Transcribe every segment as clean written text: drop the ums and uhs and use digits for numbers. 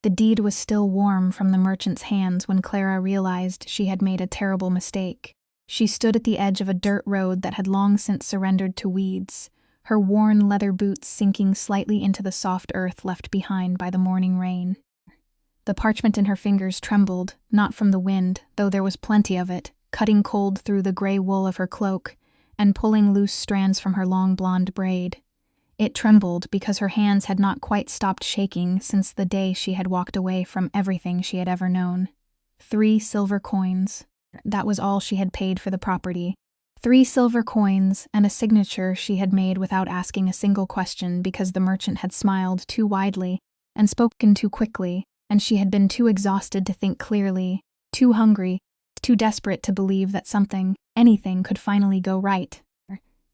The deed was still warm from the merchant's hands when Clara realized she had made a terrible mistake. She stood at the edge of a dirt road that had long since surrendered to weeds, her worn leather boots sinking slightly into the soft earth left behind by the morning rain. The parchment in her fingers trembled, not from the wind, though there was plenty of it, cutting cold through the gray wool of her cloak and pulling loose strands from her long blonde braid. It trembled because her hands had not quite stopped shaking since the day she had walked away from everything she had ever known. 3 silver coins. That was all she had paid for the property. 3 silver coins and a signature she had made without asking a single question because the merchant had smiled too widely and spoken too quickly, and she had been too exhausted to think clearly, too hungry, too desperate to believe that something, anything, could finally go right.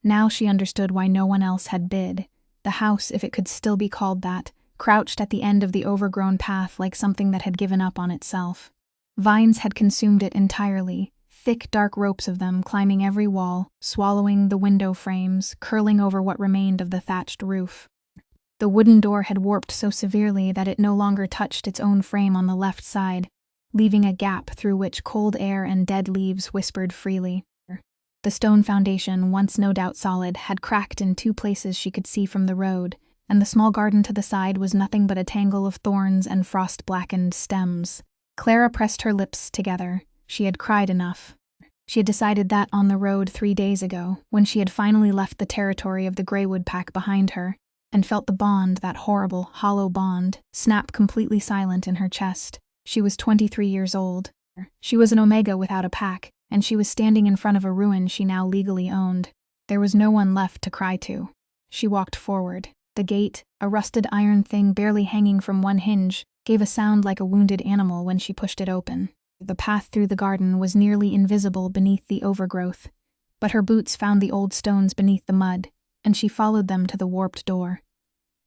Now she understood why no one else had bid. The house, if it could still be called that, crouched at the end of the overgrown path like something that had given up on itself. Vines had consumed it entirely, thick dark ropes of them climbing every wall, swallowing the window frames, curling over what remained of the thatched roof. The wooden door had warped so severely that it no longer touched its own frame on the left side, leaving a gap through which cold air and dead leaves whispered freely. The stone foundation, once no doubt solid, had cracked in 2 places she could see from the road, and the small garden to the side was nothing but a tangle of thorns and frost-blackened stems. Clara pressed her lips together. She had cried enough. She had decided that on the road 3 days ago, when she had finally left the territory of the Greywood pack behind her, and felt the bond, that horrible, hollow bond, snap completely silent in her chest. She was 23 years old. She was an Omega without a pack, and she was standing in front of a ruin she now legally owned. There was no one left to cry to. She walked forward. The gate, a rusted iron thing barely hanging from one hinge, gave a sound like a wounded animal when she pushed it open. The path through the garden was nearly invisible beneath the overgrowth, but her boots found the old stones beneath the mud, and she followed them to the warped door.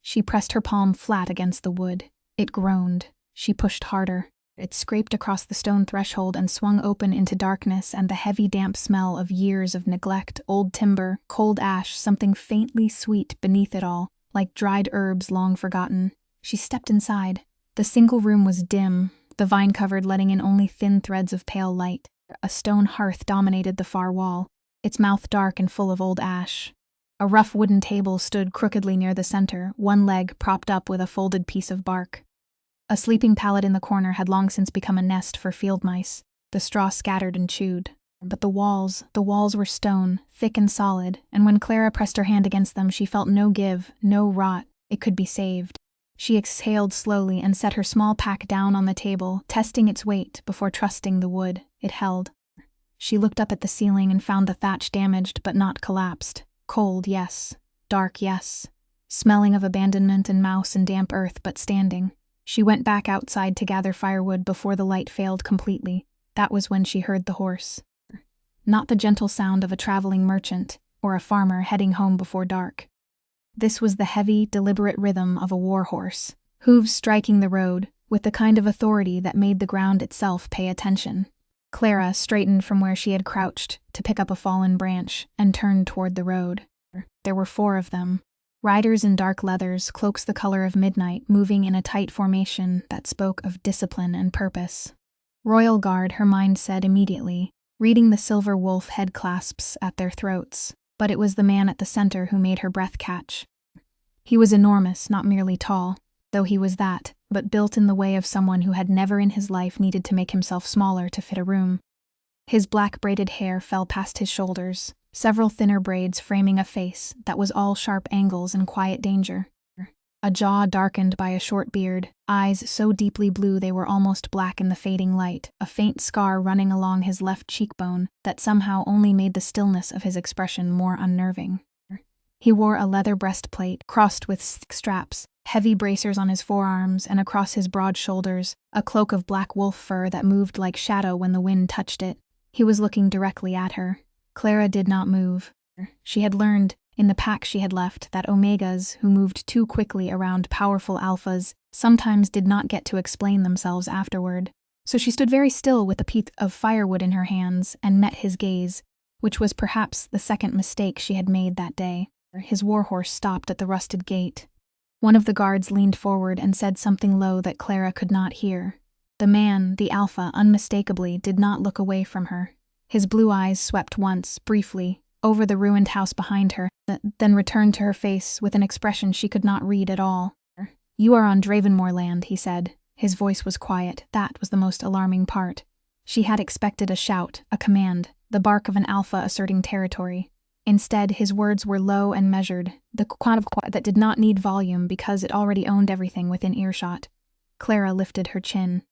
She pressed her palm flat against the wood. It groaned. She pushed harder. It scraped across the stone threshold and swung open into darkness and the heavy damp smell of years of neglect, old timber, cold ash, something faintly sweet beneath it all, like dried herbs long forgotten. She stepped inside. The single room was dim, the vine-covered letting in only thin threads of pale light. A stone hearth dominated the far wall, its mouth dark and full of old ash. A rough wooden table stood crookedly near the center, one leg propped up with a folded piece of bark. A sleeping pallet in the corner had long since become a nest for field mice, the straw scattered and chewed. But the walls were stone, thick and solid, and when Clara pressed her hand against them she felt no give, no rot. It could be saved. She exhaled slowly and set her small pack down on the table, testing its weight before trusting the wood. It held. She looked up at the ceiling and found the thatch damaged but not collapsed. Cold, yes. Dark, yes. Smelling of abandonment and mouse and damp earth, but standing. She went back outside to gather firewood before the light failed completely. That was when she heard the horse. Not the gentle sound of a traveling merchant or a farmer heading home before dark. This was the heavy, deliberate rhythm of a war horse, hooves striking the road with the kind of authority that made the ground itself pay attention. Clara straightened from where she had crouched to pick up a fallen branch and turned toward the road. There were 4 of them. Riders in dark leathers, cloaks the color of midnight, moving in a tight formation that spoke of discipline and purpose. Royal Guard, her mind said immediately, reading the silver wolf head clasps at their throats, but it was the man at the center who made her breath catch. He was enormous, not merely tall, though he was that, but built in the way of someone who had never in his life needed to make himself smaller to fit a room. His black braided hair fell past his shoulders, several thinner braids framing a face that was all sharp angles and quiet danger. A jaw darkened by a short beard, eyes so deeply blue they were almost black in the fading light, a faint scar running along his left cheekbone that somehow only made the stillness of his expression more unnerving. He wore a leather breastplate crossed with straps, heavy bracers on his forearms and across his broad shoulders, a cloak of black wolf fur that moved like shadow when the wind touched it. He was looking directly at her. Clara did not move. She had learned, in the pack she had left, that Omegas, who moved too quickly around powerful alphas, sometimes did not get to explain themselves afterward. So she stood very still with a piece of firewood in her hands and met his gaze, which was perhaps the second mistake she had made that day. His warhorse stopped at the rusted gate. One of the guards leaned forward and said something low that Clara could not hear. The man, the Alpha, unmistakably, did not look away from her. His blue eyes swept once, briefly, over the ruined house behind her, then returned to her face with an expression she could not read at all. "You are on Dravenmore land," he said. His voice was quiet. That was the most alarming part. She had expected a shout, a command, the bark of an Alpha asserting territory. Instead, his words were low and measured, the kind of quiet that did not need volume because it already owned everything within earshot. Clara lifted her chin.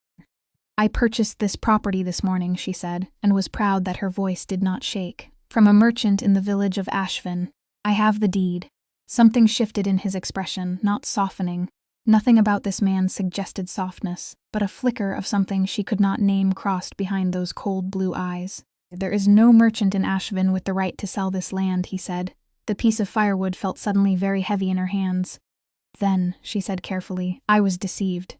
"I purchased this property this morning," she said, and was proud that her voice did not shake. "From a merchant in the village of Ashvin. I have the deed." Something shifted in his expression, not softening. Nothing about this man suggested softness, but a flicker of something she could not name crossed behind those cold blue eyes. "There is no merchant in Ashvin with the right to sell this land," he said. The piece of firewood felt suddenly very heavy in her hands. "Then," she said carefully, "I was deceived."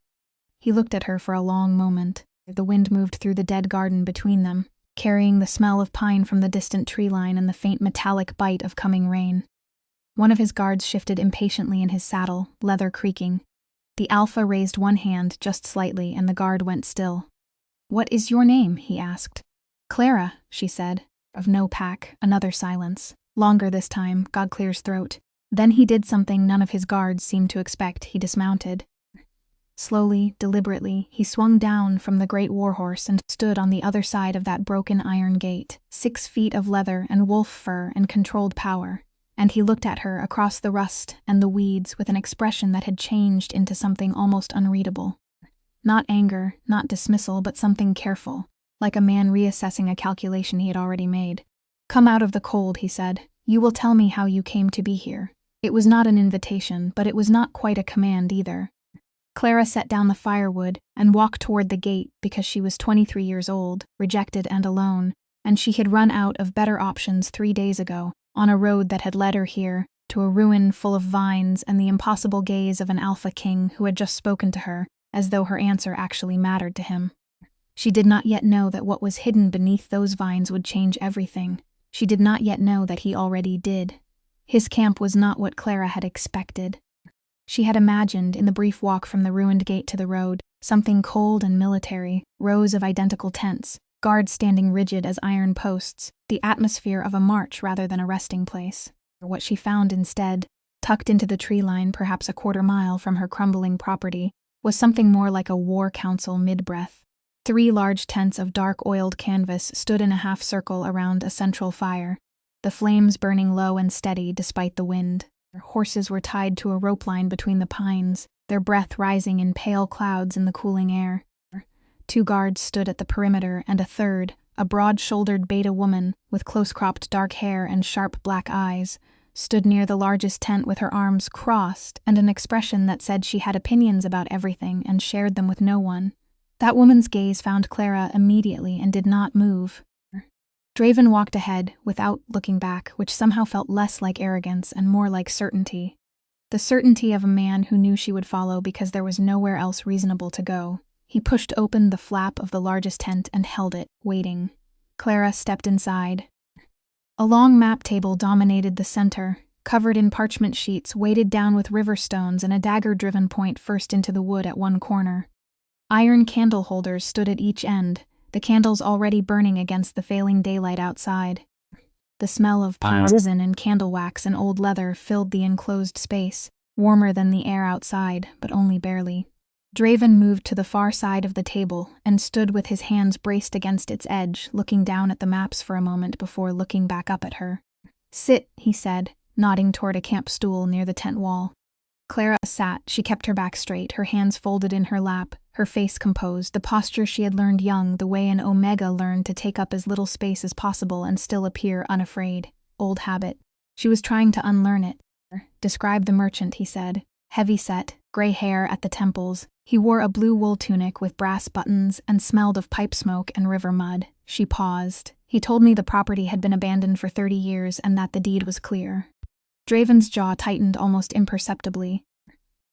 He looked at her for a long moment. The wind moved through the dead garden between them, carrying the smell of pine from the distant tree line and the faint metallic bite of coming rain. One of his guards shifted impatiently in his saddle, leather creaking. The Alpha raised one hand just slightly and the guard went still. "What is your name?" he asked. "Clara," she said. Of no pack, another silence. Longer this time, Godclear's throat. Then he did something none of his guards seemed to expect. He dismounted. Slowly, deliberately, he swung down from the great warhorse and stood on the other side of that broken iron gate, 6 feet of leather and wolf fur and controlled power. And he looked at her across the rust and the weeds with an expression that had changed into something almost unreadable. Not anger, not dismissal, but something careful, like a man reassessing a calculation he had already made. "Come out of the cold," he said. "You will tell me how you came to be here." It was not an invitation, but it was not quite a command either. Clara set down the firewood and walked toward the gate because she was 23 years old, rejected and alone, and she had run out of better options 3 days ago, on a road that had led her here, to a ruin full of vines and the impossible gaze of an Alpha king who had just spoken to her, as though her answer actually mattered to him. She did not yet know that what was hidden beneath those vines would change everything. She did not yet know that he already did. His camp was not what Clara had expected. She had imagined, in the brief walk from the ruined gate to the road, something cold and military, rows of identical tents, guards standing rigid as iron posts, the atmosphere of a march rather than a resting place. What she found instead, tucked into the tree line perhaps a quarter mile from her crumbling property, was something more like a war council mid-breath. 3 large tents of dark oiled canvas stood in a half-circle around a central fire, the flames burning low and steady despite the wind. Horses were tied to a rope line between the pines, their breath rising in pale clouds in the cooling air. 2 guards stood at the perimeter, and a third, a broad-shouldered beta woman with close-cropped dark hair and sharp black eyes, stood near the largest tent with her arms crossed and an expression that said she had opinions about everything and shared them with no one. That woman's gaze found Clara immediately and did not move. Draven walked ahead, without looking back, which somehow felt less like arrogance and more like certainty. The certainty of a man who knew she would follow because there was nowhere else reasonable to go. He pushed open the flap of the largest tent and held it, waiting. Clara stepped inside. A long map table dominated the center, covered in parchment sheets weighted down with river stones and a dagger-driven point first into the wood at one corner. Iron candle holders stood at each end, the candles already burning against the failing daylight outside. The smell of resin and candle wax and old leather filled the enclosed space, warmer than the air outside, but only barely. Draven moved to the far side of the table and stood with his hands braced against its edge, looking down at the maps for a moment before looking back up at her. "Sit," he said, nodding toward a camp stool near the tent wall. Clara sat. She kept her back straight, her hands folded in her lap, her face composed, the posture she had learned young, the way an Omega learned to take up as little space as possible and still appear unafraid. Old habit. She was trying to unlearn it. "Describe the merchant," he said. Heavy-set, gray hair at the temples. He wore a blue wool tunic with brass buttons and smelled of pipe smoke and river mud. She paused. "He told me the property had been abandoned for 30 years and that the deed was clear." Draven's jaw tightened almost imperceptibly.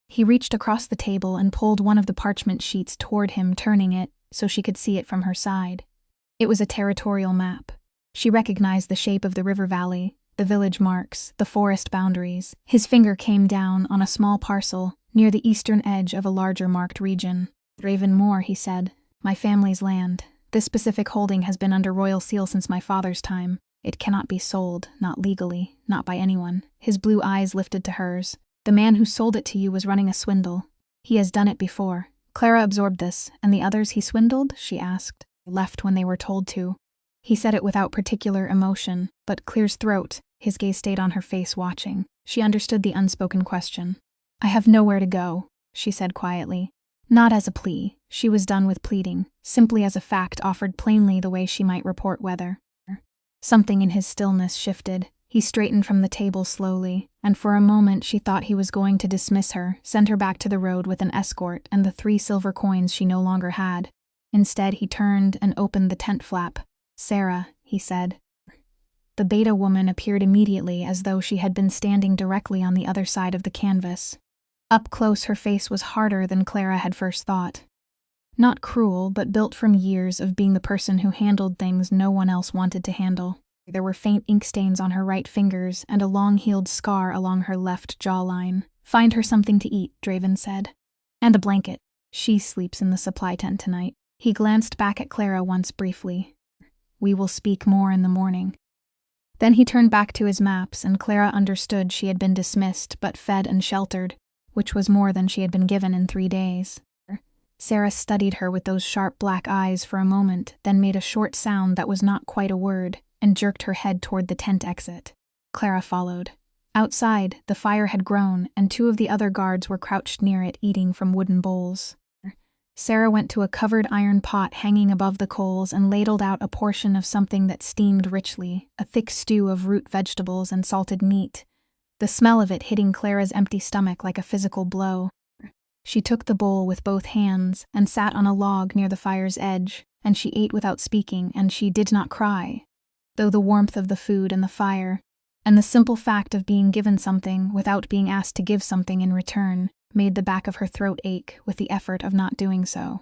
He reached across the table and pulled one of the parchment sheets toward him, turning it so she could see it from her side. It was a territorial map. She recognized the shape of the river valley, The village marks, the forest boundaries. His finger came down on a small parcel near the eastern edge of a larger marked region. Raven Moor, he said. My family's land. This specific holding has been under royal seal since my father's time. It cannot be sold, not legally, not by anyone. His blue eyes lifted to hers. The man who sold it to you was running a swindle. He has done it before. Clara absorbed this. And the others he swindled? She asked. Left when they were told to. He said it without particular emotion, but Clear's throat, his gaze stayed on her face watching. She understood the unspoken question. I have nowhere to go, she said quietly. Not as a plea. She was done with pleading, simply as a fact offered plainly the way she might report weather. Something in his stillness shifted. He straightened from the table slowly, and for a moment she thought he was going to dismiss her, send her back to the road with an escort and the 3 silver coins she no longer had. Instead, he turned and opened the tent flap. Sarah, he said. The beta woman appeared immediately as though she had been standing directly on the other side of the canvas. Up close, her face was harder than Clara had first thought. Not cruel, but built from years of being the person who handled things no one else wanted to handle. There were faint ink stains on her right fingers and a long-healed scar along her left jawline. Find her something to eat, Draven said. And a blanket. She sleeps in the supply tent tonight. He glanced back at Clara once briefly. We will speak more in the morning. Then he turned back to his maps, and Clara understood she had been dismissed but fed and sheltered, which was more than she had been given in 3 days. Sarah studied her with those sharp black eyes for a moment, then made a short sound that was not quite a word, and jerked her head toward the tent exit. Clara followed. Outside, the fire had grown, and 2 of the other guards were crouched near it, eating from wooden bowls. Sarah went to a covered iron pot hanging above the coals and ladled out a portion of something that steamed richly, a thick stew of root vegetables and salted meat, the smell of it hitting Clara's empty stomach like a physical blow. She took the bowl with both hands and sat on a log near the fire's edge, and she ate without speaking, and she did not cry, though the warmth of the food and the fire, and the simple fact of being given something without being asked to give something in return, made the back of her throat ache with the effort of not doing so.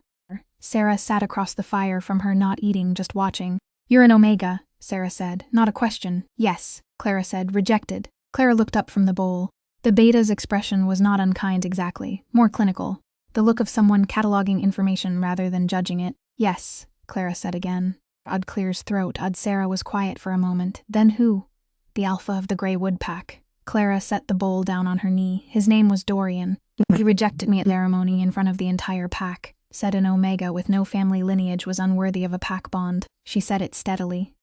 Sarah sat across the fire from her, not eating, just watching. You're an Omega, Sarah said. Not a question. Yes, Clara said, rejected. Clara looked up from the bowl. The beta's expression was not unkind exactly, more clinical. The look of someone cataloging information rather than judging it. Yes, Clara said again. Odd Clear's throat. Odd Sarah was quiet for a moment. Then who? The alpha of the Greywood pack. Clara set the bowl down on her knee. His name was Dorian. He rejected me at ceremony in front of the entire pack. Said an Omega with no family lineage was unworthy of a pack bond. She said it steadily.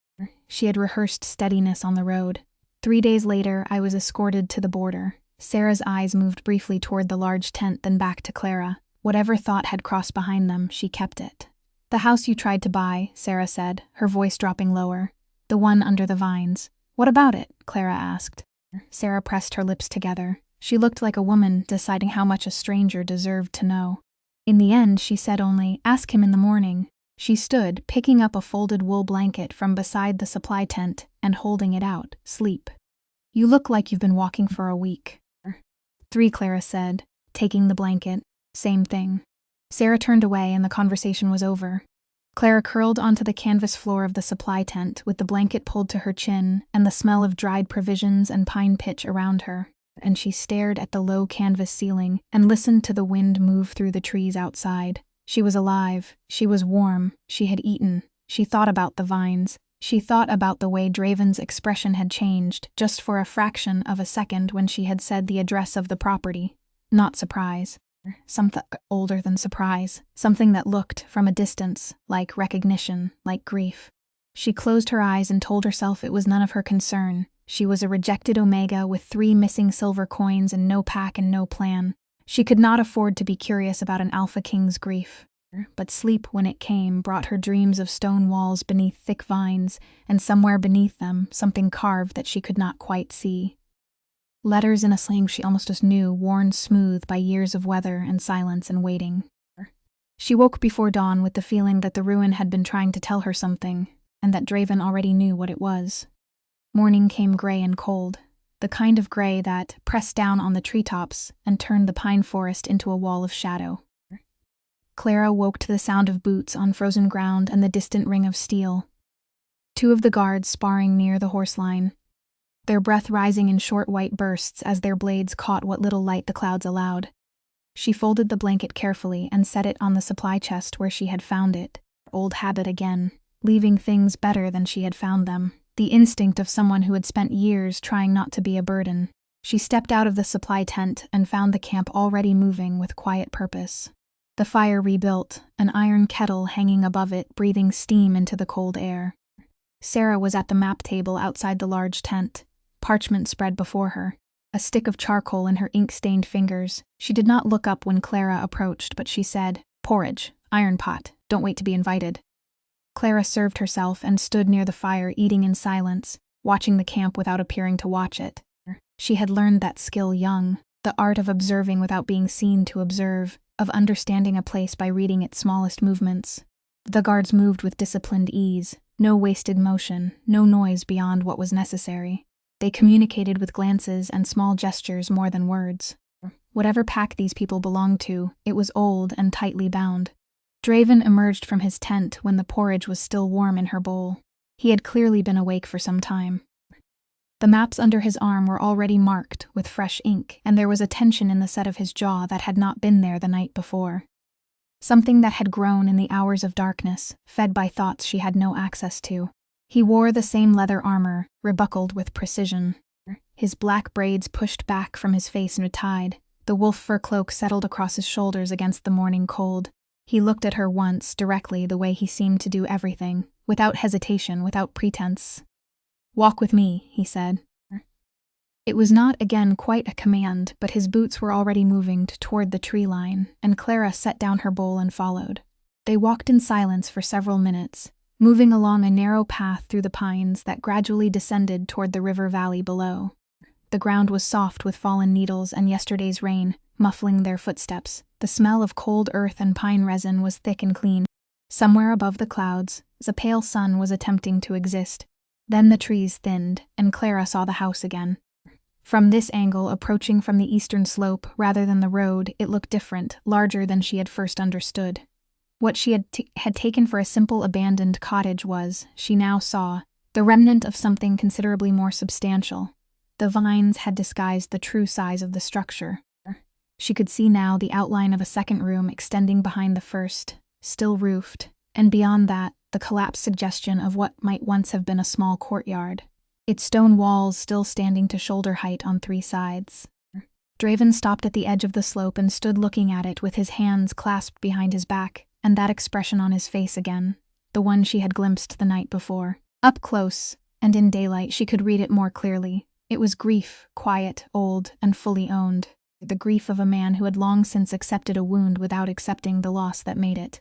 She had rehearsed steadiness on the road. 3 days later, I was escorted to the border. Sarah's eyes moved briefly toward the large tent, then back to Clara. Whatever thought had crossed behind them, she kept it. The house you tried to buy, Sarah said, her voice dropping lower. The one under the vines. What about it? Clara asked. Sarah pressed her lips together. She looked like a woman deciding how much a stranger deserved to know. In the end, she said only, ask him in the morning. She stood, picking up a folded wool blanket from beside the supply tent and holding it out. Sleep. You look like you've been walking for a week. 3, Clara said, taking the blanket. Same thing. Sarah turned away and the conversation was over. Clara curled onto the canvas floor of the supply tent with the blanket pulled to her chin and the smell of dried provisions and pine pitch around her, and she stared at the low canvas ceiling and listened to the wind move through the trees outside. She was alive. She was warm. She had eaten. She thought about the vines. She thought about the way Draven's expression had changed just for a fraction of a second when she had said the address of the property. Not surprise. Something older than surprise. Something that looked, from a distance, like recognition, like grief. She closed her eyes and told herself it was none of her concern. She was a rejected Omega with 3 missing silver coins and no pack and no plan. She could not afford to be curious about an Alpha King's grief. But sleep, when it came, brought her dreams of stone walls beneath thick vines, and somewhere beneath them, something carved that she could not quite see. Letters in a slang she almost just knew, worn smooth by years of weather and silence and waiting. She woke before dawn with the feeling that the ruin had been trying to tell her something, and that Draven already knew what it was. Morning came gray and cold, the kind of gray that pressed down on the treetops and turned the pine forest into a wall of shadow. Clara woke to the sound of boots on frozen ground and the distant ring of steel. 2 of the guards sparring near the horse line. their breath rising in short white bursts as their blades caught what little light the clouds allowed. She folded the blanket carefully and set it on the supply chest where she had found it. Old habit again, leaving things better than she had found them. The instinct of someone who had spent years trying not to be a burden. She stepped out of the supply tent and found the camp already moving with quiet purpose. The fire rebuilt, an iron kettle hanging above it, breathing steam into the cold air. Sarah was at the map table outside the large tent, parchment spread before her, a stick of charcoal in her ink-stained fingers. She did not look up when Clara approached, but she said, "Porridge, iron pot, don't wait to be invited." Clara served herself and stood near the fire eating in silence, watching the camp without appearing to watch it. She had learned that skill young, the art of observing without being seen to observe, of understanding a place by reading its smallest movements. The guards moved with disciplined ease, no wasted motion, no noise beyond what was necessary. They communicated with glances and small gestures more than words. Whatever pack these people belonged to, it was old and tightly bound. Draven emerged from his tent when the porridge was still warm in her bowl. He had clearly been awake for some time. The maps under his arm were already marked with fresh ink, and there was a tension in the set of his jaw that had not been there the night before. Something that had grown in the hours of darkness, fed by thoughts she had no access to. He wore the same leather armor, rebuckled with precision. His black braids pushed back from his face and tied. The wolf fur cloak settled across his shoulders against the morning cold. He looked at her once, directly, the way he seemed to do everything, without hesitation, without pretense. "Walk with me," he said. It was not, again, quite a command, but his boots were already moving toward the tree line, and Clara set down her bowl and followed. They walked in silence for several minutes, moving along a narrow path through the pines that gradually descended toward the river valley below. The ground was soft with fallen needles and yesterday's rain, muffling their footsteps. The smell of cold earth and pine resin was thick and clean. Somewhere above the clouds, a pale sun was attempting to exist. Then the trees thinned, and Clara saw the house again. From this angle, approaching from the eastern slope rather than the road, it looked different, larger than she had first understood. What she had taken for a simple abandoned cottage was, she now saw, the remnant of something considerably more substantial. The vines had disguised the true size of the structure. She could see now the outline of a second room extending behind the first, still roofed, and beyond that, the collapsed suggestion of what might once have been a small courtyard, its stone walls still standing to shoulder height on three sides. Draven stopped at the edge of the slope and stood looking at it with his hands clasped behind his back, and that expression on his face again, the one she had glimpsed the night before. Up close, and in daylight, she could read it more clearly. It was grief, quiet, old, and fully owned. The grief of a man who had long since accepted a wound without accepting the loss that made it.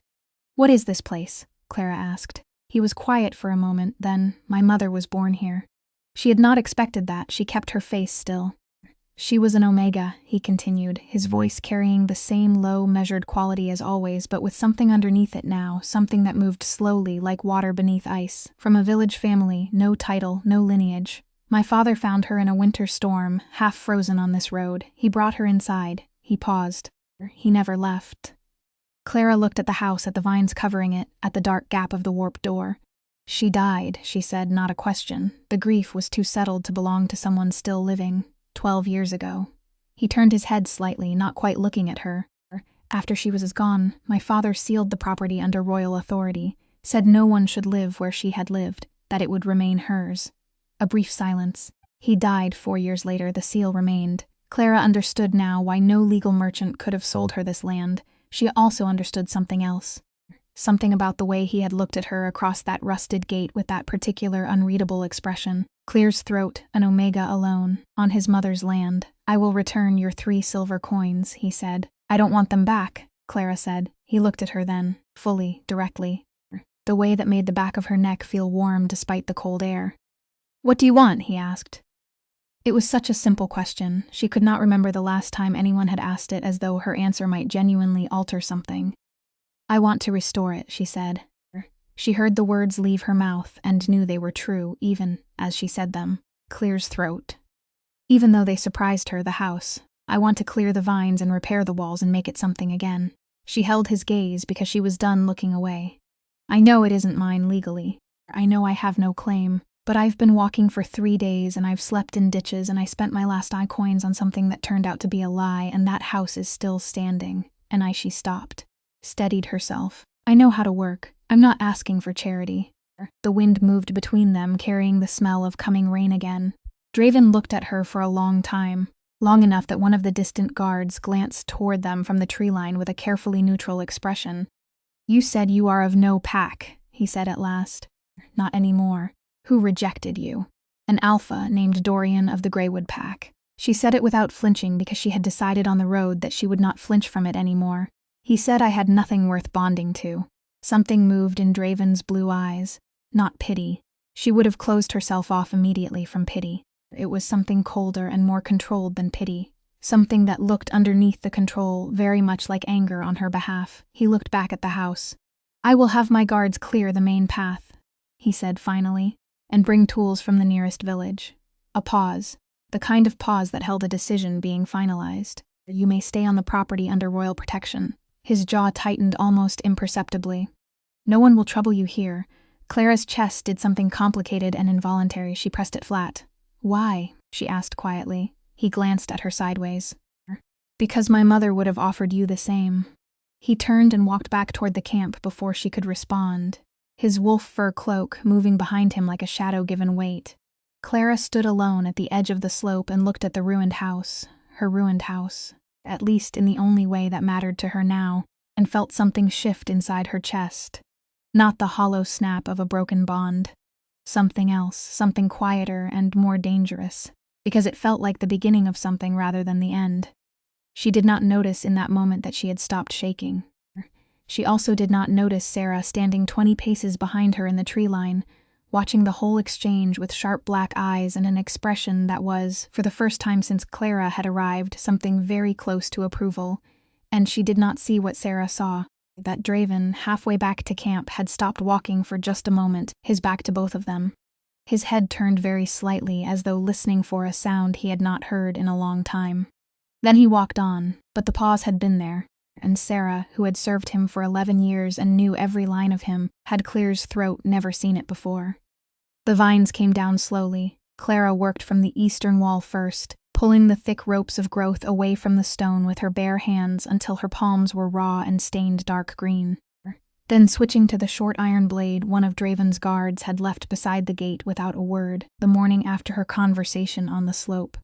"What is this place?" Clara asked. He was quiet for a moment, then, "My mother was born here." She had not expected that. She kept her face still. "She was an Omega," he continued, his voice carrying the same low, measured quality as always, but with something underneath it now, something that moved slowly like water beneath ice. "From a village family, no title, no lineage. My father found her in a winter storm, half frozen on this road. He brought her inside." He paused. "He never left." Clara looked at the house, at the vines covering it, at the dark gap of the warped door. "She died," she said, not a question. The grief was too settled to belong to someone still living. 12 years ago. He turned his head slightly, not quite looking at her. "After she was gone, my father sealed the property under royal authority, said no one should live where she had lived, that it would remain hers." A brief silence. "He died 4 years later, the seal remained." Clara understood now why no legal merchant could have sold her this land. She also understood something else. Something about the way he had looked at her across that rusted gate with that particular unreadable expression. Clear's throat, an Omega alone, on his mother's land. "I will return your 3 silver coins," he said. "I don't want them back," Clara said. He looked at her then, fully, directly. The way that made the back of her neck feel warm despite the cold air. "What do you want?" he asked. It was such a simple question. She could not remember the last time anyone had asked it as though her answer might genuinely alter something. "I want to restore it," she said. She heard the words leave her mouth and knew they were true, even as she said them. Clear's throat. Even though they surprised her, the house. "I want to clear the vines and repair the walls and make it something again." She held his gaze because she was done looking away. "I know it isn't mine legally. I know I have no claim. But I've been walking for 3 days and I've slept in ditches and I spent my last coins on something that turned out to be a lie, and that house is still standing. And she stopped, steadied herself. I know how to work. I'm not asking for charity. The wind moved between them, carrying the smell of coming rain again. Draven looked at her for a long time, long enough that one of the distant guards glanced toward them from the tree line with a carefully neutral expression. You said you are of no pack, he said at last. Not anymore. Who rejected you? An alpha named Dorian of the Greywood pack. She said it without flinching because she had decided on the road that she would not flinch from it anymore. He said I had nothing worth bonding to. Something moved in Draven's blue eyes. Not pity. She would have closed herself off immediately from pity. It was something colder and more controlled than pity. Something that looked underneath the control, very much like anger on her behalf. He looked back at the house. I will have my guards clear the main path, he said finally, and bring tools from the nearest village. A pause. The kind of pause that held a decision being finalized. You may stay on the property under royal protection. His jaw tightened almost imperceptibly. No one will trouble you here. Clara's chest did something complicated and involuntary. She pressed it flat. Why? She asked quietly. He glanced at her sideways. Because my mother would have offered you the same. He turned and walked back toward the camp before she could respond, his wolf fur cloak moving behind him like a shadow given weight. Clara stood alone at the edge of the slope and looked at the ruined house, her ruined house, at least in the only way that mattered to her now, and felt something shift inside her chest. Not the hollow snap of a broken bond. Something else, something quieter and more dangerous, because it felt like the beginning of something rather than the end. She did not notice in that moment that she had stopped shaking. She also did not notice Sarah standing 20 paces behind her in the tree line, watching the whole exchange with sharp black eyes and an expression that was, for the first time since Clara had arrived, something very close to approval. And she did not see what Sarah saw. That Draven, halfway back to camp, had stopped walking for just a moment, his back to both of them. His head turned very slightly, as though listening for a sound he had not heard in a long time. Then he walked on, but the pause had been there, and Sarah, who had served him for 11 years and knew every line of him, had Claire's throat never seen it before. The vines came down slowly. Clara worked from the eastern wall first, pulling the thick ropes of growth away from the stone with her bare hands until her palms were raw and stained dark green. Then switching to the short iron blade one of Draven's guards had left beside the gate without a word, the morning after her conversation on the slope.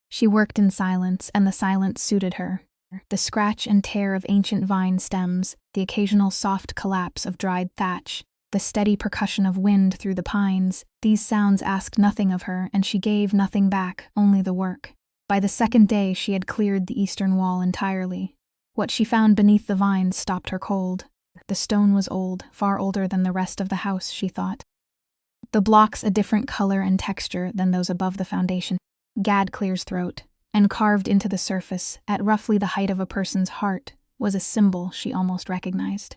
She worked in silence, and the silence suited her. The scratch and tear of ancient vine stems, the occasional soft collapse of dried thatch, the steady percussion of wind through the pines, these sounds asked nothing of her, and she gave nothing back, only the work. By the second day she had cleared the eastern wall entirely. What she found beneath the vines stopped her cold. The stone was old, far older than the rest of the house, she thought. The blocks a different color and texture than those above the foundation. Gad Claire's throat, and carved into the surface, at roughly the height of a person's heart, was a symbol she almost recognized.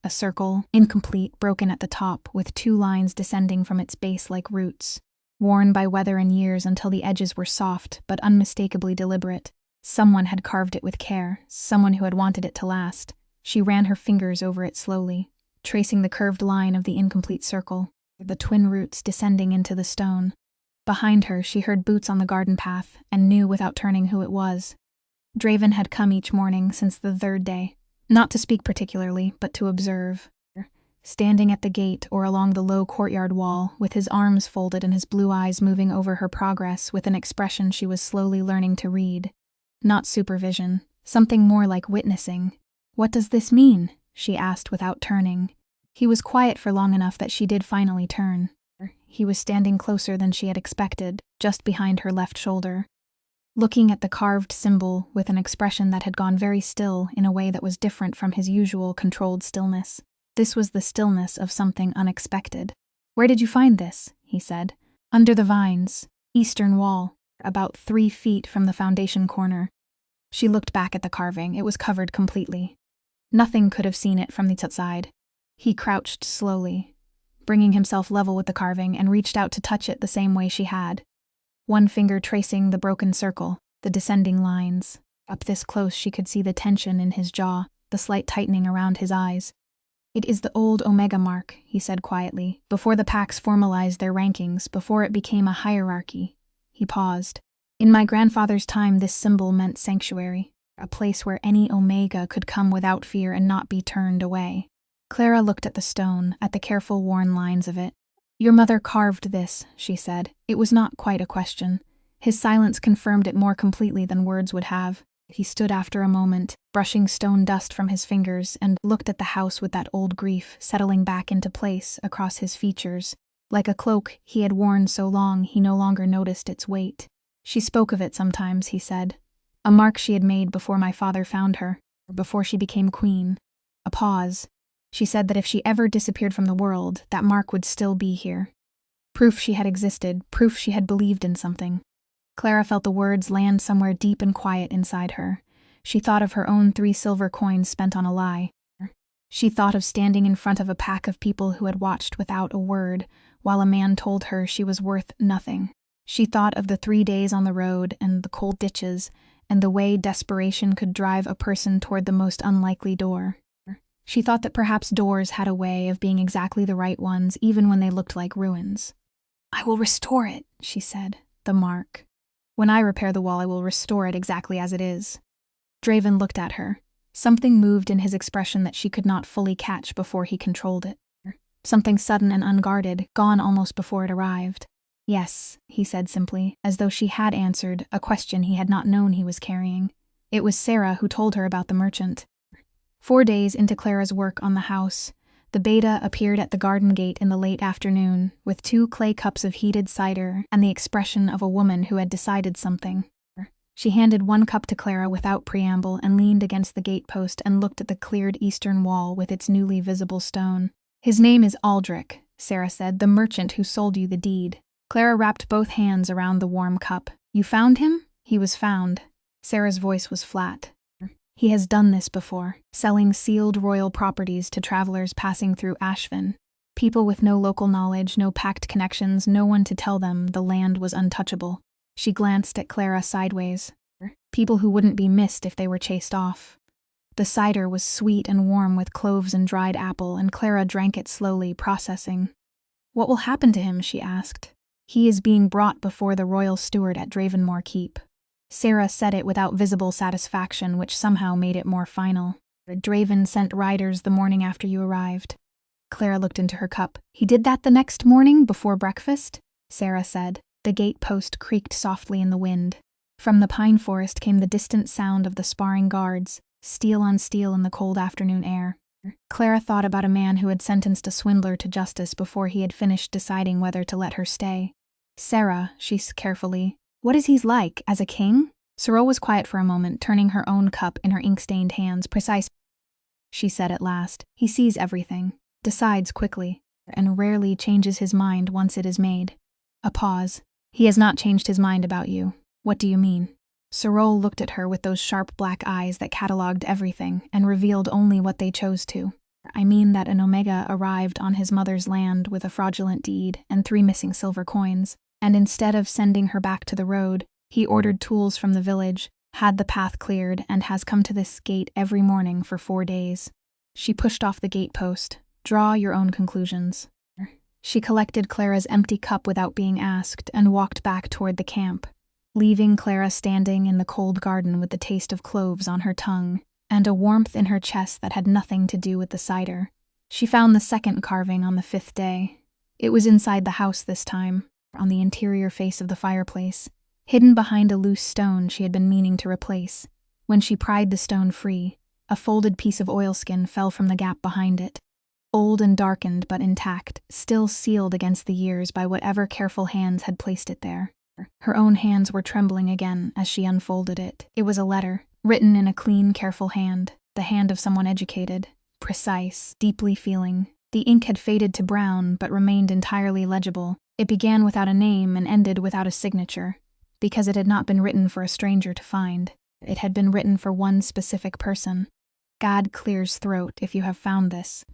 A circle, incomplete, broken at the top, with 2 lines descending from its base like roots, worn by weather and years until the edges were soft but unmistakably deliberate. Someone had carved it with care, someone who had wanted it to last. She ran her fingers over it slowly, tracing the curved line of the incomplete circle, the twin roots descending into the stone. Behind her, she heard boots on the garden path and knew without turning who it was. Draven had come each morning since the 3rd day, not to speak particularly, but to observe. Standing at the gate or along the low courtyard wall, with his arms folded and his blue eyes moving over her progress with an expression she was slowly learning to read. Not supervision, something more like witnessing. What does this mean? She asked without turning. He was quiet for long enough that she did finally turn. He was standing closer than she had expected, just behind her left shoulder, looking at the carved symbol with an expression that had gone very still in a way that was different from his usual controlled stillness. This was the stillness of something unexpected. Where did you find this? He said. Under the vines, eastern wall, about 3 feet from the foundation corner. She looked back at the carving. It was covered completely. Nothing could have seen it from the outside. He crouched slowly, bringing himself level with the carving, and reached out to touch it the same way she had. One finger tracing the broken circle, the descending lines. Up this close she could see the tension in his jaw, the slight tightening around his eyes. It is the old Omega mark, he said quietly, before the packs formalized their rankings, before it became a hierarchy. He paused. In my grandfather's time, this symbol meant sanctuary, a place where any Omega could come without fear and not be turned away. Clara looked at the stone, at the careful worn lines of it. Your mother carved this, she said. It was not quite a question. His silence confirmed it more completely than words would have. He stood after a moment, brushing stone dust from his fingers, and looked at the house with that old grief settling back into place across his features. Like a cloak he had worn so long he no longer noticed its weight. She spoke of it sometimes, he said. A mark she had made before my father found her, before she became queen. A pause. She said that if she ever disappeared from the world, that mark would still be here. Proof she had existed, proof she had believed in something. Clara felt the words land somewhere deep and quiet inside her. She thought of her own 3 silver coins spent on a lie. She thought of standing in front of a pack of people who had watched without a word, while a man told her she was worth nothing. She thought of the 3 days on the road and the cold ditches, and the way desperation could drive a person toward the most unlikely door. She thought that perhaps doors had a way of being exactly the right ones, even when they looked like ruins. I will restore it, she said. The mark. When I repair the wall, I will restore it exactly as it is. Draven looked at her. Something moved in his expression that she could not fully catch before he controlled it. Something sudden and unguarded, gone almost before it arrived. Yes, he said simply, as though she had answered a question he had not known he was carrying. It was Sarah who told her about the merchant. 4 days into Clara's work on the house, the beta appeared at the garden gate in the late afternoon, with 2 clay cups of heated cider and the expression of a woman who had decided something. She handed 1 cup to Clara without preamble and leaned against the gatepost and looked at the cleared eastern wall with its newly visible stone. His name is Aldrich, Sarah said, the merchant who sold you the deed. Clara wrapped both hands around the warm cup. You found him? He was found. Sarah's voice was flat. He has done this before, selling sealed royal properties to travelers passing through Ashvin. People with no local knowledge, no packed connections, no one to tell them the land was untouchable. She glanced at Clara sideways. People who wouldn't be missed if they were chased off. The cider was sweet and warm with cloves and dried apple, and Clara drank it slowly, processing. What will happen to him, she asked. He is being brought before the royal steward at Dravenmore Keep. Sarah said it without visible satisfaction, which somehow made it more final. Draven sent riders the morning after you arrived. Clara looked into her cup. He did that the next morning, before breakfast? Sarah said. The gate post creaked softly in the wind. From the pine forest came the distant sound of the sparring guards, steel on steel in the cold afternoon air. Clara thought about a man who had sentenced a swindler to justice before he had finished deciding whether to let her stay. Sarah, she said carefully. What is he like, as a king? Sorrel was quiet for a moment, turning her own cup in her ink-stained hands. Precise, she said at last. He sees everything, decides quickly, and rarely changes his mind once it is made. A pause. He has not changed his mind about you. What do you mean? Sorrel looked at her with those sharp black eyes that catalogued everything and revealed only what they chose to. I mean that an Omega arrived on his mother's land with a fraudulent deed and 3 missing silver coins. And instead of sending her back to the road, he ordered tools from the village, had the path cleared, and has come to this gate every morning for 4 days. She pushed off the gatepost. Draw your own conclusions. She collected Clara's empty cup without being asked and walked back toward the camp, leaving Clara standing in the cold garden with the taste of cloves on her tongue and a warmth in her chest that had nothing to do with the cider. She found the 2nd carving on the 5th day. It was inside the house this time, on the interior face of the fireplace, hidden behind a loose stone she had been meaning to replace. When she pried the stone free, a folded piece of oilskin fell from the gap behind it. Old and darkened but intact, still sealed against the years by whatever careful hands had placed it there. Her own hands were trembling again as she unfolded it. It was a letter, written in a clean, careful hand, the hand of someone educated, precise, deeply feeling. The ink had faded to brown but remained entirely legible. It began without a name and ended without a signature, because it had not been written for a stranger to find. It had been written for one specific person. God clears throat if you have found this.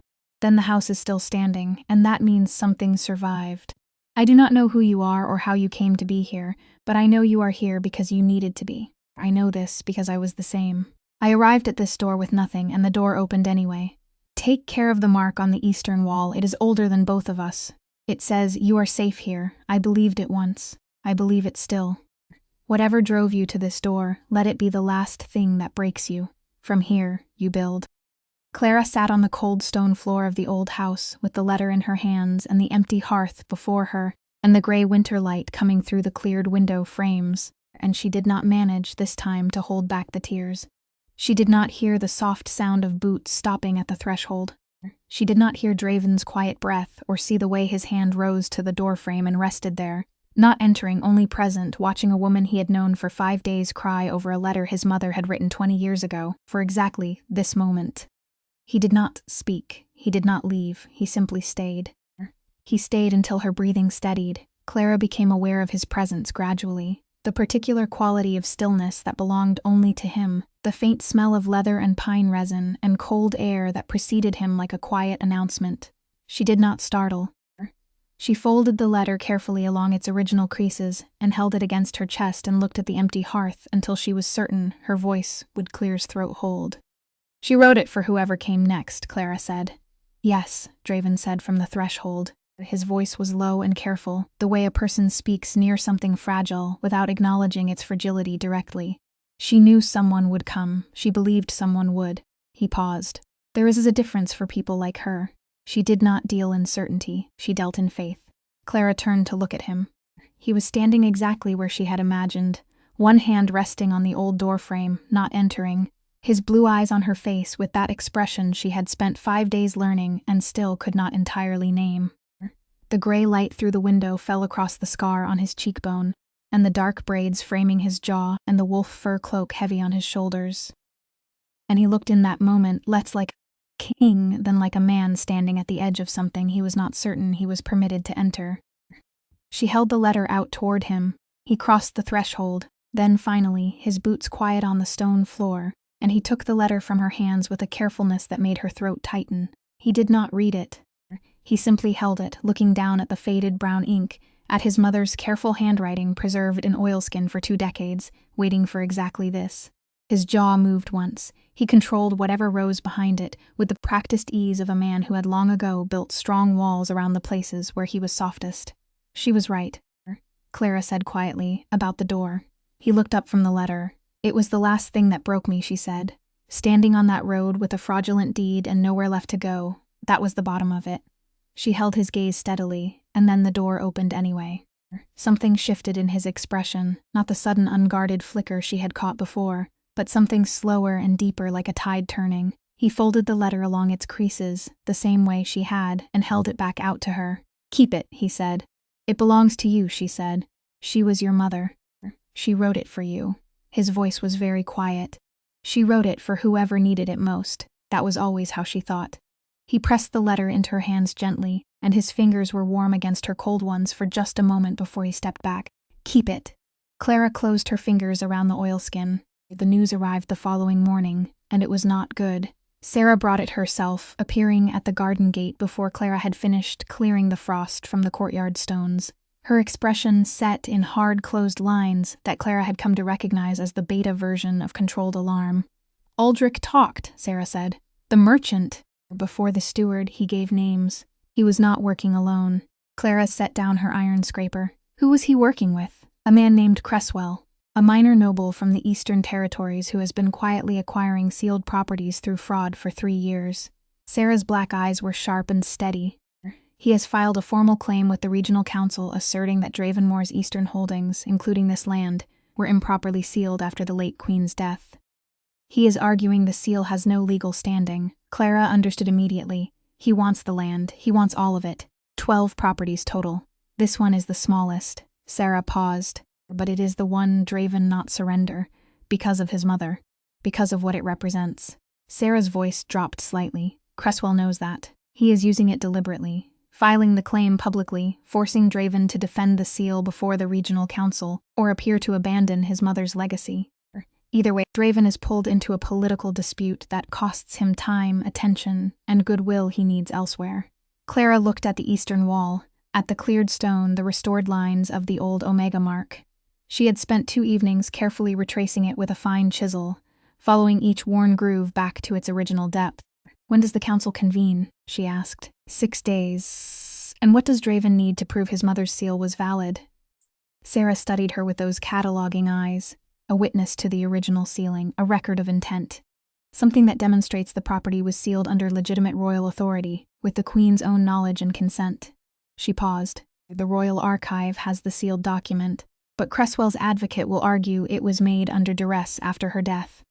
Then the house is still standing, and that means something survived. I do not know who you are or how you came to be here, but I know you are here because you needed to be. I know this because I was the same. I arrived at this door with nothing, and the door opened anyway. Take care of the mark on the eastern wall. It is older than both of us. It says, "You are safe here." I believed it once. I believe it still. Whatever drove you to this door, let it be the last thing that breaks you. From here, you build. Clara sat on the cold stone floor of the old house, with the letter in her hands and the empty hearth before her, and the gray winter light coming through the cleared window frames, and she did not manage, this time, to hold back the tears. She did not hear the soft sound of boots stopping at the threshold. She did not hear Draven's quiet breath or see the way his hand rose to the doorframe and rested there, not entering, only present, watching a woman he had known for 5 days cry over a letter his mother had written 20 years ago, for exactly this moment. He did not speak. He did not leave. He simply stayed. He stayed until her breathing steadied. Clara became aware of his presence gradually, the particular quality of stillness that belonged only to him, the faint smell of leather and pine resin and cold air that preceded him like a quiet announcement. She did not startle. She folded the letter carefully along its original creases and held it against her chest and looked at the empty hearth until she was certain her voice would Claire's throat hold. "She wrote it for whoever came next," Clara said. "Yes," Draven said from the threshold. His voice was low and careful, the way a person speaks near something fragile without acknowledging its fragility directly. She knew someone would come. She believed someone would. He paused. There is a difference for people like her. She did not deal in certainty. She dealt in faith. Clara turned to look at him. He was standing exactly where she had imagined, one hand resting on the old doorframe, not entering, his blue eyes on her face with that expression she had spent 5 days learning and still could not entirely name. The gray light through the window fell across the scar on his cheekbone, and the dark braids framing his jaw and the wolf fur cloak heavy on his shoulders. And he looked in that moment less like a king than like a man standing at the edge of something he was not certain he was permitted to enter. She held the letter out toward him. He crossed the threshold, then finally, his boots quiet on the stone floor, and he took the letter from her hands with a carefulness that made her throat tighten. He did not read it. He simply held it, looking down at the faded brown ink, at his mother's careful handwriting preserved in oilskin for 2 decades, waiting for exactly this. His jaw moved once. He controlled whatever rose behind it, with the practiced ease of a man who had long ago built strong walls around the places where he was softest. She was right, Clara said quietly, about the door. He looked up from the letter. "It was the last thing that broke me," she said. "Standing on that road with a fraudulent deed and nowhere left to go, that was the bottom of it." She held his gaze steadily, and then the door opened anyway. Something shifted in his expression, not the sudden unguarded flicker she had caught before, but something slower and deeper like a tide turning. He folded the letter along its creases, the same way she had, and held it back out to her. "Keep it," he said. "It belongs to you," she said. "She was your mother. She wrote it for you." His voice was very quiet. She wrote it for whoever needed it most. That was always how she thought. He pressed the letter into her hands gently, and his fingers were warm against her cold ones for just a moment before he stepped back. "Keep it." Clara closed her fingers around the oilskin. The news arrived the following morning, and it was not good. Sarah brought it herself, appearing at the garden gate before Clara had finished clearing the frost from the courtyard stones. Her expression set in hard, closed lines that Clara had come to recognize as the beta version of controlled alarm. "Aldrich talked," Sarah said. "The merchant." Before the steward, he gave names. He was not working alone. Clara set down her iron scraper. Who was he working with? A man named Cresswell, a minor noble from the Eastern Territories who has been quietly acquiring sealed properties through fraud for 3 years. Sarah's black eyes were sharp and steady. He has filed a formal claim with the regional council asserting that Dravenmoor's eastern holdings, including this land, were improperly sealed after the late Queen's death. He is arguing the seal has no legal standing. Clara understood immediately. He wants the land. He wants all of it. 12 properties total. This one is the smallest. Sarah paused. But it is the one Draven not surrender, because of his mother, because of what it represents. Sarah's voice dropped slightly. Cresswell knows that. He is using it deliberately, filing the claim publicly, forcing Draven to defend the seal before the regional council, or appear to abandon his mother's legacy. Either way, Draven is pulled into a political dispute that costs him time, attention, and goodwill he needs elsewhere. Clara looked at the eastern wall, at the cleared stone, the restored lines of the old Omega mark. She had spent 2 evenings carefully retracing it with a fine chisel, following each worn groove back to its original depth. When does the council convene? She asked. 6 days. And what does Draven need to prove his mother's seal was valid? Sarah studied her with those cataloging eyes. A witness to the original sealing, a record of intent. Something that demonstrates the property was sealed under legitimate royal authority, with the Queen's own knowledge and consent. She paused. The Royal Archive has the sealed document, but Cresswell's advocate will argue it was made under duress after her death,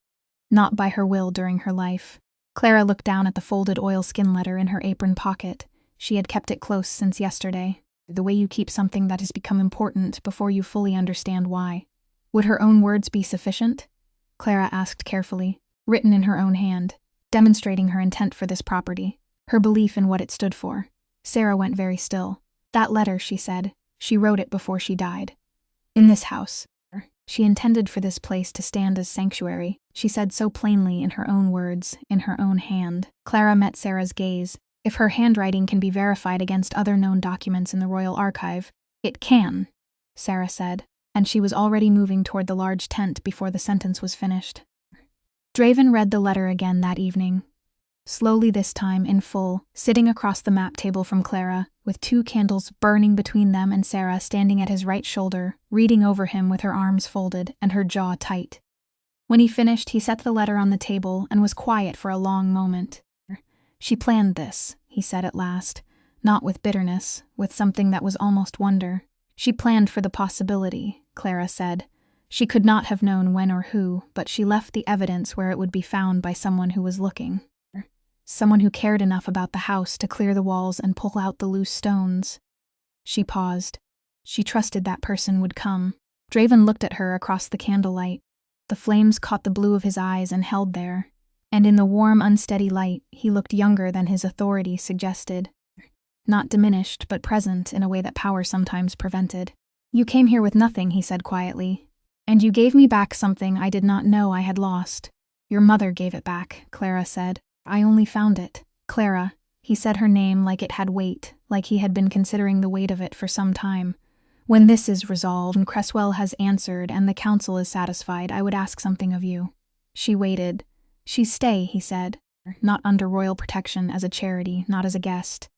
not by her will during her life. Clara looked down at the folded oilskin letter in her apron pocket. She had kept it close since yesterday. The way you keep something that has become important before you fully understand why. Would her own words be sufficient? Clara asked carefully, written in her own hand, demonstrating her intent for this property, her belief in what it stood for. Sarah went very still. That letter, she said, she wrote it before she died. In this house. She intended for this place to stand as sanctuary, she said so plainly in her own words, in her own hand. Clara met Sarah's gaze. If her handwriting can be verified against other known documents in the Royal Archive, it can, Sarah said, and she was already moving toward the large tent before the sentence was finished. Draven read the letter again that evening. Slowly this time, in full, sitting across the map table from Clara, with 2 candles burning between them and Sarah standing at his right shoulder, reading over him with her arms folded and her jaw tight. When he finished, he set the letter on the table and was quiet for a long moment. She planned this, he said at last, not with bitterness, with something that was almost wonder. She planned for the possibility, Clara said. She could not have known when or who, but she left the evidence where it would be found by someone who was looking. Someone who cared enough about the house to clear the walls and pull out the loose stones. She paused. She trusted that person would come. Draven looked at her across the candlelight. The flames caught the blue of his eyes and held there, and in the warm, unsteady light, he looked younger than his authority suggested. Not diminished, but present in a way that power sometimes prevented. You came here with nothing, he said quietly, and you gave me back something I did not know I had lost. Your mother gave it back, Clara said. I only found it. Clara. He said her name like it had weight, like he had been considering the weight of it for some time. When this is resolved and Cresswell has answered and the council is satisfied, I would ask something of you. She waited. She's stay, he said, not under royal protection, as a charity, not as a guest.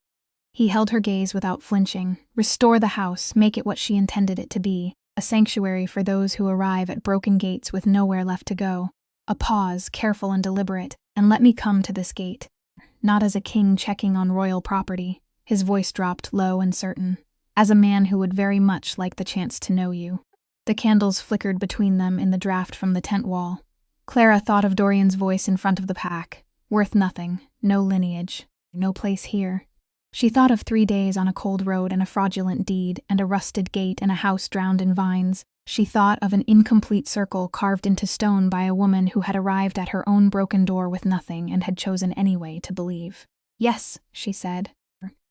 He held her gaze without flinching. Restore the house, make it what she intended it to be, a sanctuary for those who arrive at broken gates with nowhere left to go. A pause, careful and deliberate, and let me come to this gate. Not as a king checking on royal property, his voice dropped low and certain, as a man who would very much like the chance to know you. The candles flickered between them in the draft from the tent wall. Clara thought of Dorian's voice in front of the pack. Worth nothing, no lineage, no place here. She thought of 3 days on a cold road and a fraudulent deed and a rusted gate and a house drowned in vines. She thought of an incomplete circle carved into stone by a woman who had arrived at her own broken door with nothing and had chosen anyway to believe. Yes, she said.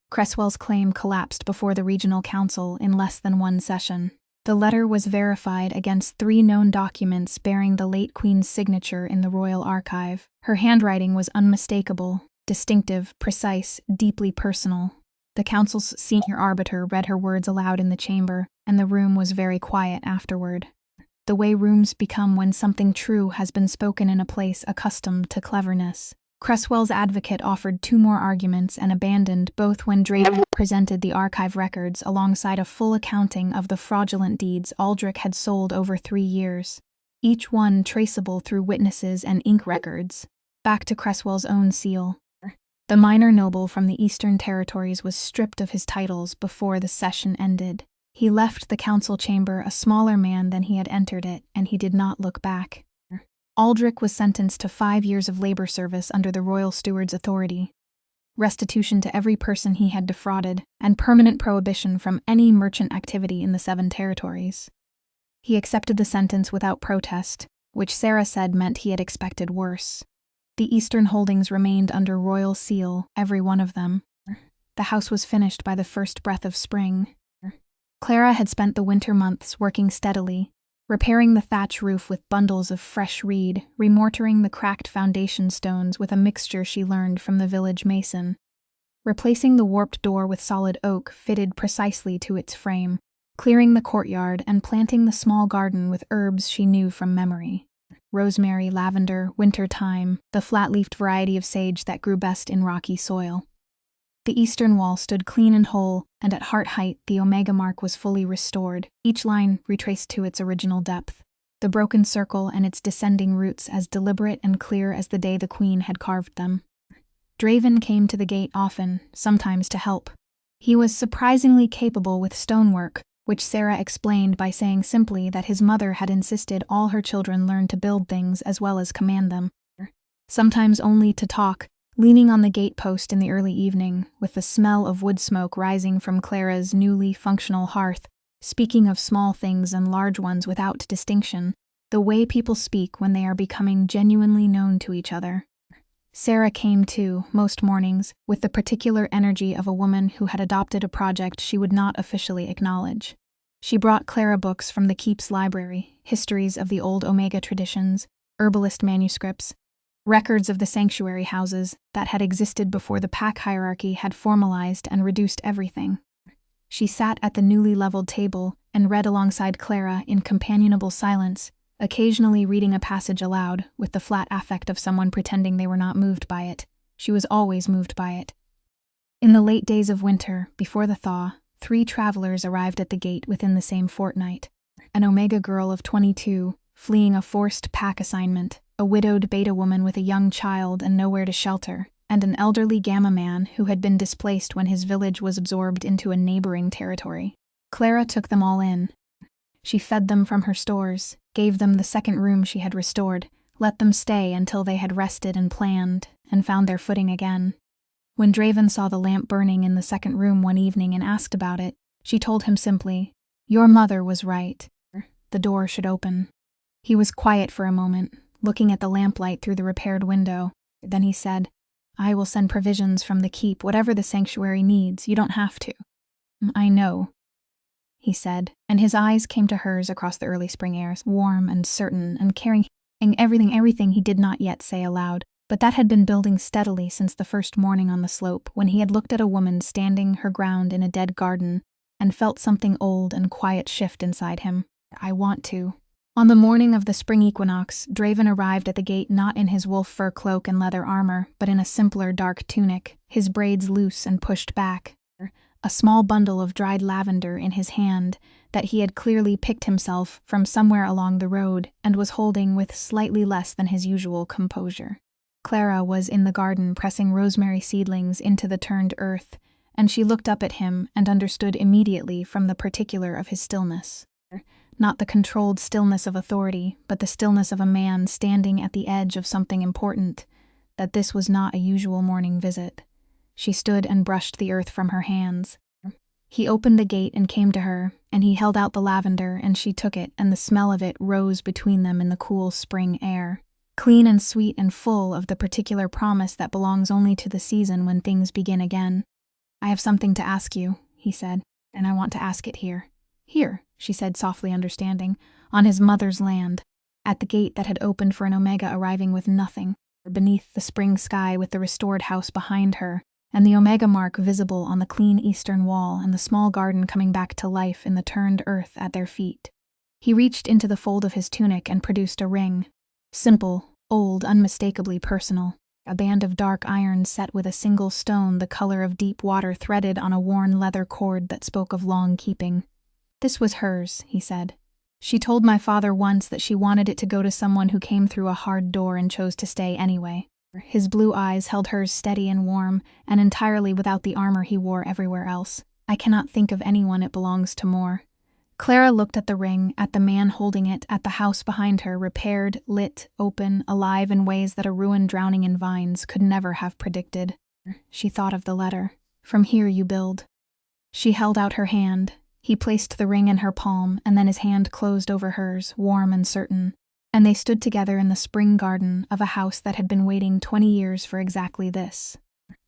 Cresswell's claim collapsed before the regional council in less than 1 session. The letter was verified against 3 known documents bearing the late Queen's signature in the Royal Archive. Her handwriting was unmistakable, distinctive, precise, deeply personal. The council's senior arbiter read her words aloud in the chamber, and the room was very quiet afterward. The way rooms become when something true has been spoken in a place accustomed to cleverness. Cresswell's advocate offered 2 more arguments and abandoned both when Draven presented the archive records alongside a full accounting of the fraudulent deeds Aldrich had sold over 3 years, each one traceable through witnesses and ink records, back to Cresswell's own seal. The minor noble from the Eastern Territories was stripped of his titles before the session ended. He left the council chamber a smaller man than he had entered it, and he did not look back. Aldrich was sentenced to 5 years of labor service under the royal steward's authority, restitution to every person he had defrauded, and permanent prohibition from any merchant activity in the 7 territories. He accepted the sentence without protest, which Sarah said meant he had expected worse. The Eastern holdings remained under royal seal, every one of them. The house was finished by the first breath of spring. Clara had spent the winter months working steadily, repairing the thatch roof with bundles of fresh reed, remortaring the cracked foundation stones with a mixture she learned from the village mason, replacing the warped door with solid oak fitted precisely to its frame, clearing the courtyard and planting the small garden with herbs she knew from memory. rosemary, lavender, winter thyme, the flat-leafed variety of sage that grew best in rocky soil. The eastern wall stood clean and whole, and at heart height the omega mark was fully restored, each line retraced to its original depth. The broken circle and its descending roots as deliberate and clear as the day the queen had carved them. Draven came to the gate often, sometimes to help. He was surprisingly capable with stonework, which Sarah explained by saying simply that his mother had insisted all her children learn to build things as well as command them. Sometimes only to talk, leaning on the gatepost in the early evening, with the smell of wood smoke rising from Clara's newly functional hearth, speaking of small things and large ones without distinction, the way people speak when they are becoming genuinely known to each other. Sarah came too, most mornings, with the particular energy of a woman who had adopted a project she would not officially acknowledge. She brought Clara books from the Keep's library, histories of the old Omega traditions, herbalist manuscripts, records of the sanctuary houses that had existed before the pack hierarchy had formalized and reduced everything. She sat at the newly leveled table and read alongside Clara in companionable silence, occasionally reading a passage aloud, with the flat affect of someone pretending they were not moved by it. She was always moved by it. In the late days of winter, before the thaw, 3 travelers arrived at the gate within the same fortnight. An Omega girl of 22, fleeing a forced pack assignment, a widowed beta woman with a young child and nowhere to shelter, and an elderly Gamma man who had been displaced when his village was absorbed into a neighboring territory. Clara took them all in. She fed them from her stores, gave them the second room she had restored, let them stay until they had rested and planned, and found their footing again. When Draven saw the lamp burning in the second room one evening and asked about it, she told him simply, "Your mother was right. The door should open." He was quiet for a moment, looking at the lamplight through the repaired window. Then he said, "I will send provisions from the keep, whatever the sanctuary needs. You don't have to." "I know," he said, and his eyes came to hers across the early spring airs, warm and certain and carrying everything he did not yet say aloud, but that had been building steadily since the first morning on the slope, when he had looked at a woman standing her ground in a dead garden and felt something old and quiet shift inside him. "I want to." On the morning of the spring equinox, Draven arrived at the gate not in his wolf fur cloak and leather armor, but in a simpler dark tunic, his braids loose and pushed back, a small bundle of dried lavender in his hand that he had clearly picked himself from somewhere along the road and was holding with slightly less than his usual composure. Clara was in the garden pressing rosemary seedlings into the turned earth, and she looked up at him and understood immediately from the particular of his stillness. Not the controlled stillness of authority, but the stillness of a man standing at the edge of something important, that this was not a usual morning visit. She stood and brushed the earth from her hands. He opened the gate and came to her, and he held out the lavender, and she took it, and the smell of it rose between them in the cool spring air, clean and sweet and full of the particular promise that belongs only to the season when things begin again. "I have something to ask you," he said, "and I want to ask it here." "Here," she said, softly understanding, "on his mother's land, at the gate that had opened for an Omega arriving with nothing, beneath the spring sky with the restored house behind her, and the Omega mark visible on the clean eastern wall and the small garden coming back to life in the turned earth at their feet." He reached into the fold of his tunic and produced a ring. Simple, old, unmistakably personal. A band of dark iron set with a single stone the color of deep water threaded on a worn leather cord that spoke of long keeping. "This was hers," he said. "She told my father once that she wanted it to go to someone who came through a hard door and chose to stay anyway." His blue eyes held hers steady and warm, and entirely without the armor he wore everywhere else. "I cannot think of anyone it belongs to more." Clara looked at the ring, at the man holding it, at the house behind her, repaired, lit, open, alive in ways that a ruin drowning in vines could never have predicted. She thought of the letter. "From here you build." She held out her hand. He placed the ring in her palm, and then his hand closed over hers, warm and certain, and they stood together in the spring garden of a house that had been waiting 20 years for exactly this.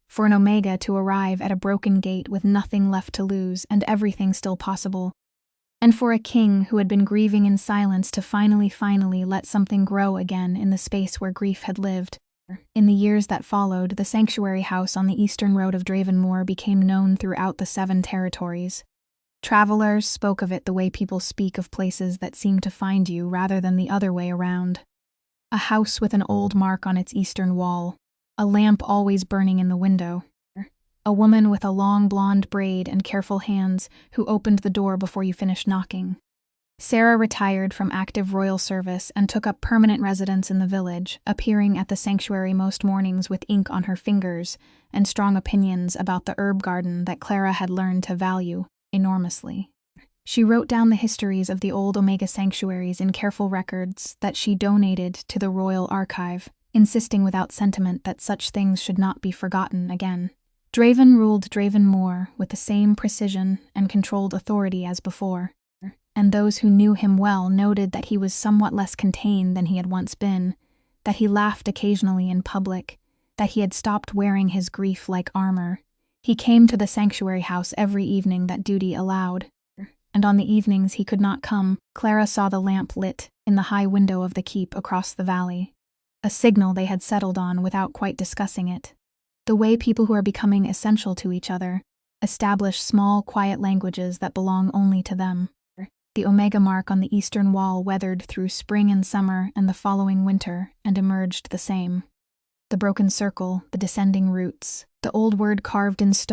For an Omega to arrive at a broken gate with nothing left to lose and everything still possible, and for a king who had been grieving in silence to finally let something grow again in the space where grief had lived. In the years that followed, the sanctuary house on the eastern road of Dravenmoor became known throughout the 7 territories. Travelers spoke of it the way people speak of places that seem to find you rather than the other way around. A house with an old mark on its eastern wall. A lamp always burning in the window. A woman with a long blonde braid and careful hands who opened the door before you finished knocking. Sarah retired from active royal service and took up permanent residence in the village, appearing at the sanctuary most mornings with ink on her fingers and strong opinions about the herb garden that Clara had learned to value enormously. She wrote down the histories of the old Omega sanctuaries in careful records that she donated to the royal archive, insisting without sentiment that such things should not be forgotten again. Draven ruled Draven Moor with the same precision and controlled authority as before, and those who knew him well noted that he was somewhat less contained than he had once been, that he laughed occasionally in public, that he had stopped wearing his grief like armor. He came to the sanctuary house every evening that duty allowed, and on the evenings he could not come, Clara saw the lamp lit in the high window of the keep across the valley. A signal they had settled on without quite discussing it. The way people who are becoming essential to each other establish small, quiet languages that belong only to them. The Omega mark on the eastern wall weathered through spring and summer and the following winter and emerged the same. The broken circle, the descending roots, the old word carved in stone